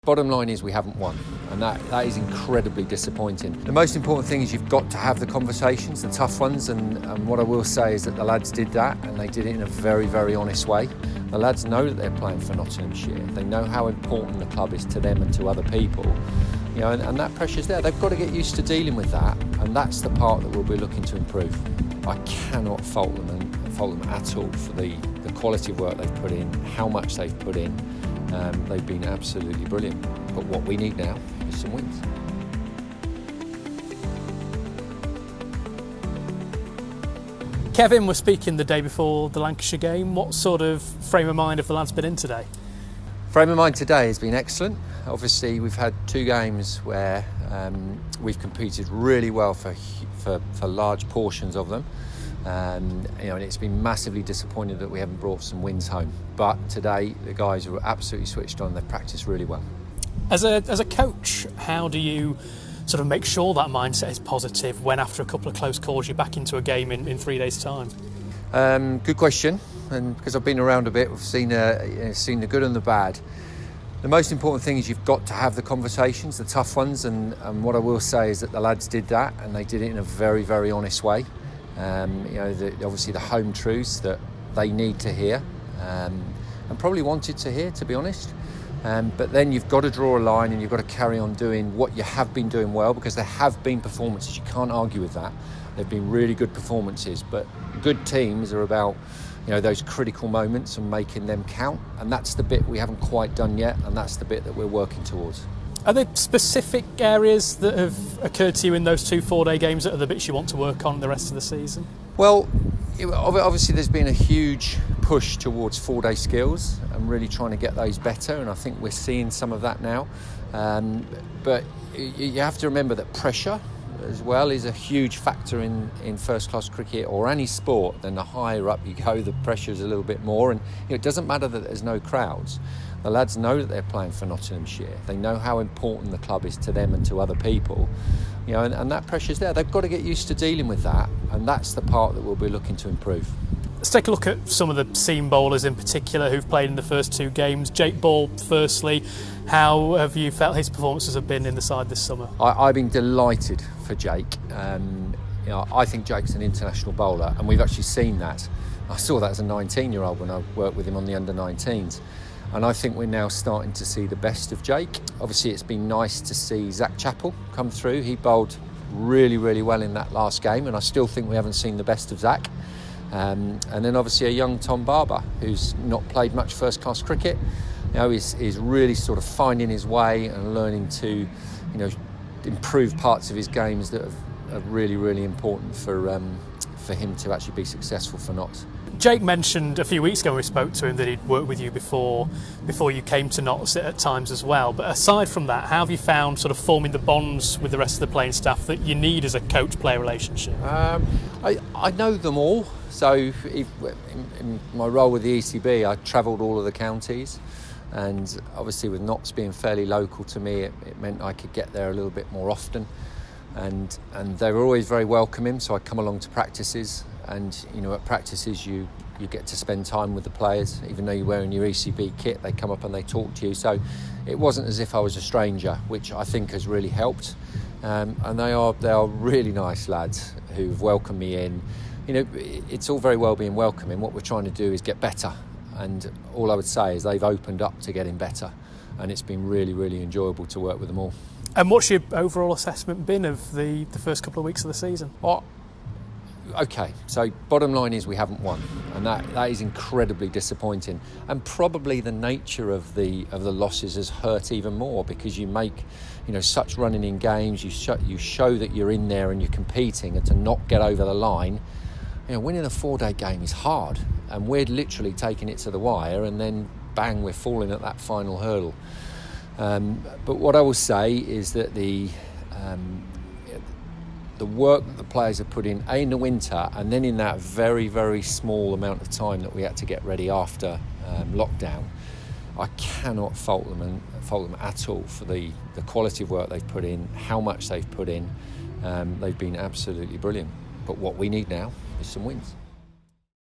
Bottom line is we haven't won, and that is incredibly disappointing. The most important thing is you've got to have the conversations, the tough ones, and what I will say is that the lads did that, and they did it in a very, very honest way. The lads know that they're playing for Nottinghamshire. They know how important the club is to them and to other people, and that pressure's there. They've got to get used to dealing with that, and that's the part that we'll be looking to improve. I cannot fault them at all for the quality of work they've put in, how much they've put in. They've been absolutely brilliant, but what we need now is some wins. Kevin was speaking the day before the Lancashire game. What sort of frame of mind have the lads been in today? Frame of mind today has been excellent. Obviously we've had two games where we've competed really well for large portions of them. And it's been massively disappointing that we haven't brought some wins home. But today, the guys were absolutely switched on. They've practiced really well. As a coach, how do you sort of make sure that mindset is positive when after a couple of close calls you're back into a game in 3 days' time? Good question. And because I've been around a bit, we've seen the good and the bad. The most important thing is you've got to have the conversations, the tough ones. And what I will say is that the lads did that, and they did it in a very, very honest way. Obviously the home truths that they need to hear and probably wanted to hear, to be honest. But then you've got to draw a line and you've got to carry on doing what you have been doing well, because there have been performances. You can't argue with that. They've been really good performances, but good teams are about those critical moments and making them count, and that's the bit we haven't quite done yet, and that's the bit that we're working towards. Are there specific areas that have occurred to you in those 2 4-day games that are the bits you want to work on the rest of the season? Well, obviously there's been a huge push towards 4-day skills and really trying to get those better, and I think we're seeing some of that now. But you have to remember that pressure as well is a huge factor in first-class cricket or any sport. Then the higher up you go, the pressure is a little bit more, and it doesn't matter that there's no crowds. The lads know that they're playing for Nottinghamshire. They know how important the club is to them and to other people, and that pressure's there. They've got to get used to dealing with that, and that's the part that we'll be looking to improve. Let's take a look at some of the seam bowlers in particular who've played in the first 2 games. Jake Ball, firstly, how have you felt his performances have been in the side this summer? I've been delighted for Jake. I think Jake's an international bowler, and we've actually seen that. I saw that as a 19-year-old when I worked with him on the under-19s. And I think we're now starting to see the best of Jake. Obviously, it's been nice to see Zach Chappell come through. He bowled really, really well in that last game, and I still think we haven't seen the best of Zach. And then obviously a young Tom Barber, who's not played much first-class cricket, is really sort of finding his way and learning to, improve parts of his games that are really, really important for him to actually be successful for Notts. Jake mentioned a few weeks ago when we spoke to him that he'd worked with you before you came to Notts at times as well. But aside from that, how have you found sort of forming the bonds with the rest of the playing staff that you need as a coach-player relationship? I know them all. So in my role with the ECB, I travelled all of the counties. And obviously with Notts being fairly local to me, it meant I could get there a little bit more often. And they were always very welcoming, so I'd come along to practices, and at practices you get to spend time with the players. Even though you're wearing your ECB kit, they come up and they talk to you, so it wasn't as if I was a stranger, which I think has really helped. And they are really nice lads who've welcomed me in. It's all very well being welcoming. What we're trying to do is get better, and all I would say is they've opened up to getting better, and it's been really, really enjoyable to work with them all. And what's your overall assessment been of the first couple of weeks of the season? Okay, so bottom line is we haven't won, and that is incredibly disappointing. And probably the nature of the losses has hurt even more, because you make such running in games. You show that you're in there and you're competing, and to not get over the line, winning a 4-day game is hard, and we're literally taking it to the wire, and then bang, we're falling at that final hurdle. But what I will say is that the work that the players have put in the winter, and then in that very, very small amount of time that we had to get ready after lockdown, I cannot fault them at all for the quality of work they've put in, how much they've put in. They've been absolutely brilliant. But what we need now is some wins.